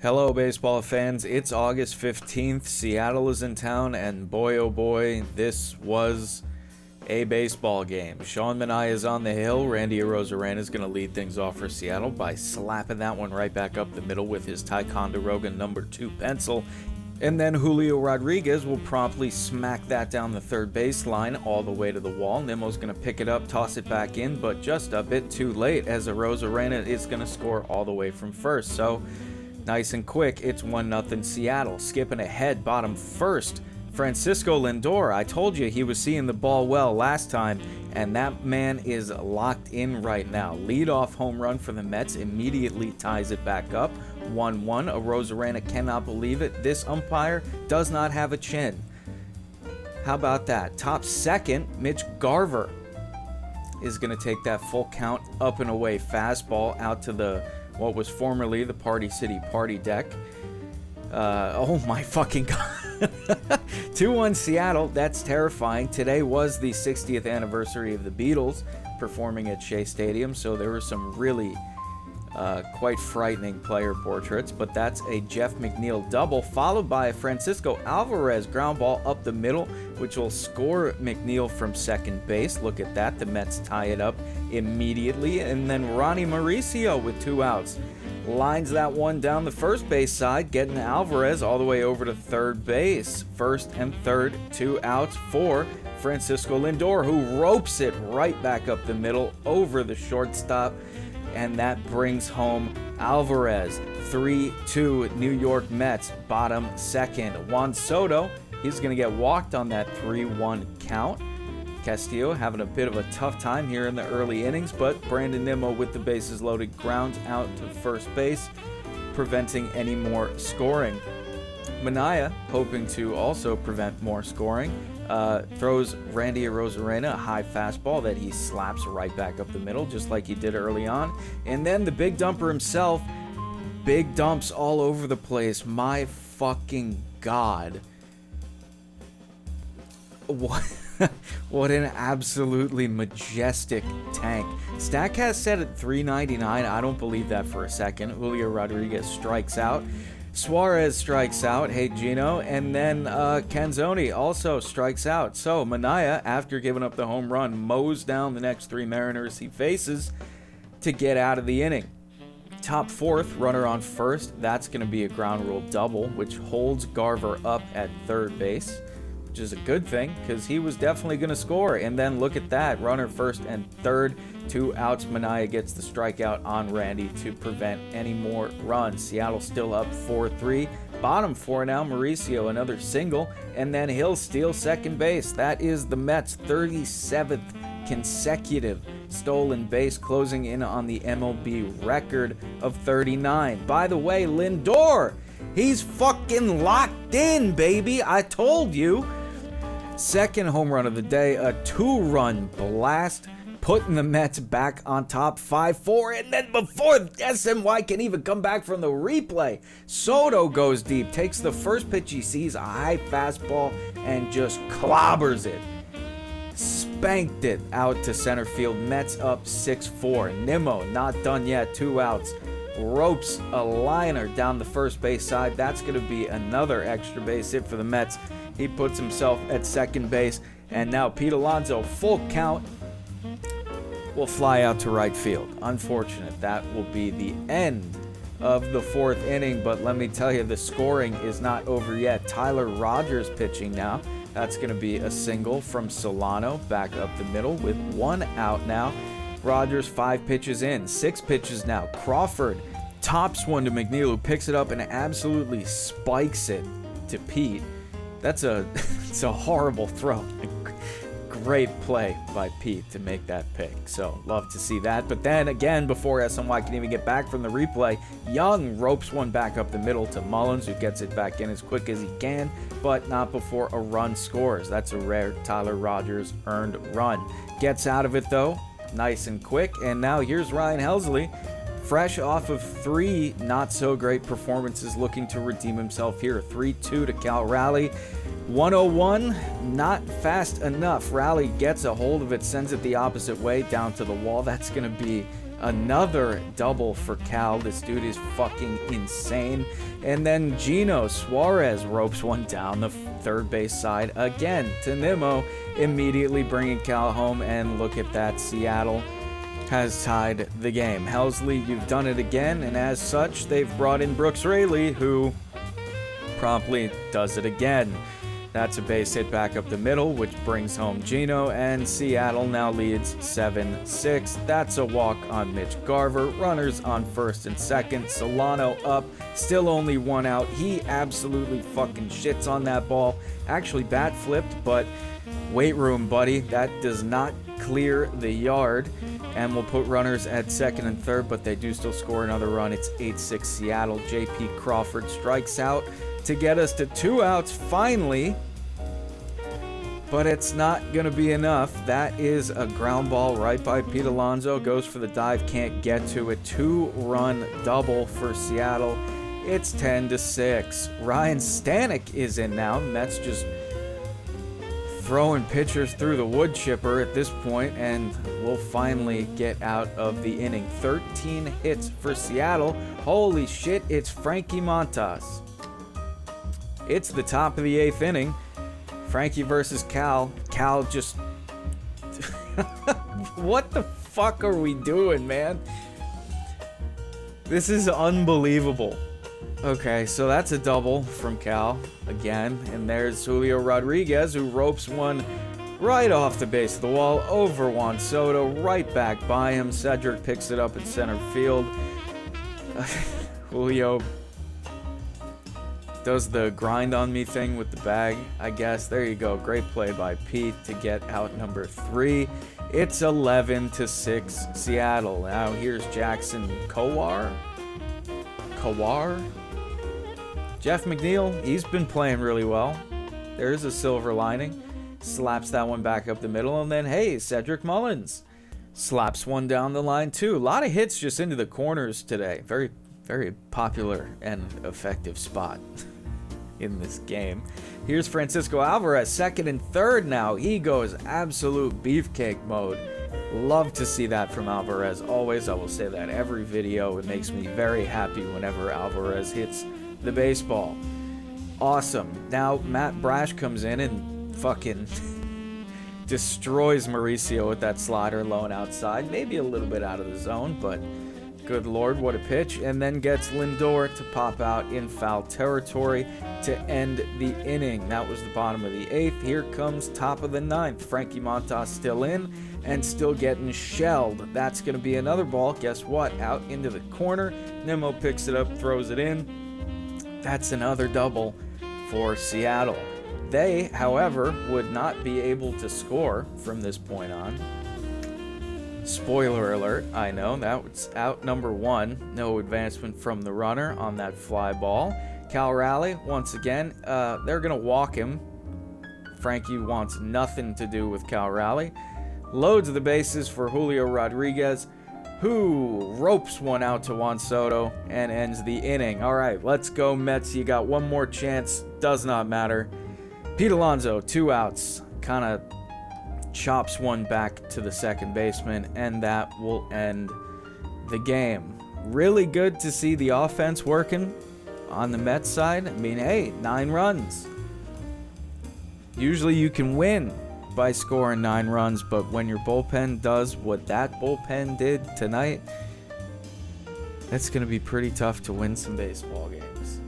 Hello, baseball fans. It's August 15th. Seattle is in town, and boy, oh boy, this was a baseball game. Sean Manaea is on the hill. Randy Arozarena is going to lead things off for Seattle by slapping that one right back up the middle with his Ticonderoga number 2 pencil. And then Julio Rodriguez will promptly smack that down the third baseline all the way to the wall. Nimmo's going to pick it up, toss it back in, but just a bit too late as Arozarena is going to score all the way from first. So nice and quick, it's 1-0 Seattle. Skipping ahead, bottom first, Francisco Lindor. I told you he was seeing the ball well last time, and that man is locked in right now. Leadoff home run for the Mets immediately ties it back up. 1-1. Arozarena cannot believe it. This umpire does not have a chin. How about that? Top second, Mitch Garver is going to take that full count up and away fastball out to the what was formerly the Party City Party deck. Oh my fucking god. 2-1 Seattle. That's terrifying. Today was the 60th anniversary of the Beatles performing at Shea Stadium, so there were some really quite frightening player portraits, but that's a Jeff McNeil double, followed by a Francisco Alvarez ground ball up the middle, which will score McNeil from second base. Look at that. The Mets tie it up immediately, and then Ronnie Mauricio with 2 outs lines that one down the first base side, getting Alvarez all the way over to third base. First and third, 2 outs for Francisco Lindor, who ropes it right back up the middle over the shortstop, and that brings home Alvarez. 3-2 New York Mets, bottom second. Juan Soto, he's going to get walked on that 3-1 count. Castillo having a bit of a tough time here in the early innings, but Brandon Nimmo with the bases loaded grounds out to first base, preventing any more scoring. Manaea, hoping to also prevent more scoring, throws Randy Arozarena a high fastball that he slaps right back up the middle, just like he did early on. And then the big dumper himself, big dumps all over the place. My fucking god. What an absolutely majestic tank. StatCast said at 399. I don't believe that for a second. Julio Rodriguez strikes out. Suarez strikes out. Hey, Gino. And then Canzoni also strikes out. So Manaea, after giving up the home run, mows down the next 3 Mariners he faces to get out of the inning. Top fourth, runner on first. That's going to be a ground rule double, which holds Garver up at third base, which is a good thing because he was definitely going to score. And then look at that, runner first and third, 2 outs. Manaea gets the strikeout on Randy to prevent any more runs. Seattle still up 4-3. Bottom 4 now, Mauricio another single, and then he'll steal second base. That is the Mets' 37th consecutive stolen base, closing in on the MLB record of 39. By the way, Lindor, he's fucking locked in, baby. I told you. Second home run of the day, a 2-run blast, putting the Mets back on top 5-4. And then before SMY can even come back from the replay, Soto goes deep, takes the first pitch he sees, a high fastball, and just clobbers it. Spanked it out to center field. Mets up 6-4. Nimmo not done yet, 2 outs. Ropes a liner down the first base side. That's going to be another extra base hit for the Mets. He puts himself at second base, and now Pete Alonso, full count, will fly out to right field. Unfortunate. That will be the end of the 4th inning, but let me tell you, the scoring is not over yet. Tyler Rogers pitching now. That's going to be a single from Solano back up the middle with 1 out now. Rogers 5 pitches in, 6 pitches now. Crawford tops one to McNeil, who picks it up and absolutely spikes it to Pete. It's a horrible throw. Great play by Pete to make that pick. So love to see that. But then again, before SNY can even get back from the replay, Young ropes one back up the middle to Mullins, who gets it back in as quick as he can, but not before a run scores. That's a rare Tyler Rogers earned run. Gets out of it though, nice and quick. And now here's Ryan Helsley, fresh off of 3 not-so-great performances, looking to redeem himself here. 3-2 to Cal Raleigh. 101, not fast enough. Raleigh gets a hold of it, sends it the opposite way down to the wall. That's going to be Another double for Cal. This dude is fucking insane. And then Gino Suarez ropes one down the third base side again to Nimmo, immediately bringing Cal home. And look at that, Seattle has tied the game. Helsley, you've done it again, and as such, they've brought in Brooks Raley, who promptly does it again. That's a base hit back up the middle, which brings home Gino, and Seattle now leads 7-6. That's a walk on Mitch Garver. Runners on first and second. Solano up, still only one out. He absolutely fucking shits on that ball. Actually bat flipped, but weight room, buddy. That does not clear the yard, and we'll put runners at second and third, but they do still score another run. It's 8-6 Seattle. J.P. Crawford strikes out to get us to 2 outs finally, but it's not going to be enough. That is a ground ball right by Pete Alonso. Goes for the dive, can't get to it. 2-run double for Seattle. It's 10-6. Ryan Stanek is in now. Mets just throwing pitchers through the wood chipper at this point, and we'll finally get out of the inning. 13 hits for Seattle. Holy shit, it's Frankie Montas. It's the top of the 8th inning. Frankie versus Cal. Cal just... What the fuck are we doing, man? This is unbelievable. Okay, so that's a double from Cal again. And there's Julio Rodriguez, who ropes one right off the base of the wall over Juan Soto, right back by him. Cedric picks it up in center field. Julio does the grind on me thing with the bag, I guess. There you go. Great play by Pete to get out number 3. It's 11-6 Seattle. Now here's Jackson Kowar. Jeff McNeil, he's been playing really well. There's a silver lining. Slaps that one back up the middle, and then, hey, Cedric Mullins slaps one down the line too. A lot of hits just into the corners today. Very, very popular and effective spot in this game. Here's Francisco Alvarez, second and third now. He goes absolute beefcake mode. Love to see that from Alvarez. Always, I will say that every video. It makes me very happy whenever Alvarez hits the baseball. Awesome. Now Matt Brash comes in and fucking destroys Mauricio with that slider low and outside. Maybe a little bit out of the zone, but good lord, what a pitch. And then gets Lindor to pop out in foul territory to end the inning. That was the bottom of the 8th. Here comes top of the 9th. Frankie Montas still in and still getting shelled. That's going to be another ball. Guess what? Out into the corner. Nimmo picks it up, throws it in. That's another double for Seattle. They, however, would not be able to score from this point on. Spoiler alert, I know, that was out number 1. No advancement from the runner on that fly ball. Cal Raleigh, once again, they're going to walk him. Frankie wants nothing to do with Cal Raleigh. Loads the bases for Julio Rodriguez, who ropes one out to Juan Soto and ends the inning. All right, let's go Mets. You got one more chance. Does not matter. Pete Alonso, 2 outs. Kind of chops one back to the second baseman, and that will end the game. Really good to see the offense working on the Mets side. I mean, hey, 9 runs. Usually you can win by scoring 9 runs, but when your bullpen does what that bullpen did tonight, it's going to be pretty tough to win some baseball games.